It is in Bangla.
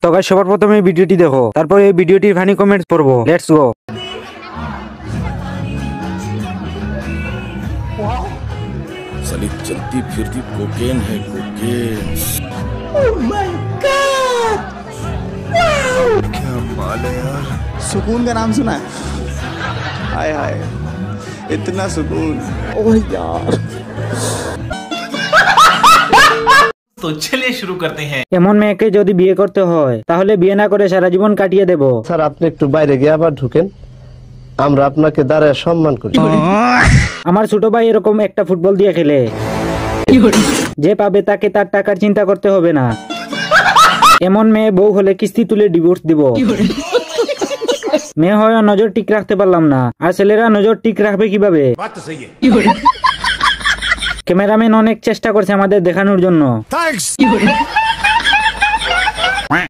তো গাইস সবার প্রথমে এই ভিডিওটি দেখো, তারপর এই ভিডিওটির ফানি কমেন্টস পড়বো। Let's go. साली चलती फिरती कोकेन है कोकेन। ओह माय गॉड, क्या माल है यार। सुकून का नाम सुना है? हाय हाय, इतना सुकून। ओह यार। तो चलिए शुरू करते हैं। এমন মেয়েকে যদি বিয়ে করতে হয় তাহলে বিয়ে না করে সারা জীবন কাটিয়ে দেব। স্যার আপনি একটু বাইরে গিয়ে আবার ঢুকেন, আমরা আপনাকে দাঁড়ায় সম্মান করি। আমার ছোট ভাই এরকম একটা ফুটবল দিয়ে খেলে, যে পাবে তাকে তার টাকার চিন্তা করতে হবে না। এমন মেয়ে বউ হলে কিস্তি তুলে ডিভোর্স দিব। মেয়ে হয় নজর ঠিক রাখতে পারলাম না, আর ছেলেরা নজর ঠিক রাখবে কিভাবে? ক্যামেরাম্যান অনেক চেষ্টা করছে আমাদের দেখানোর জন্য।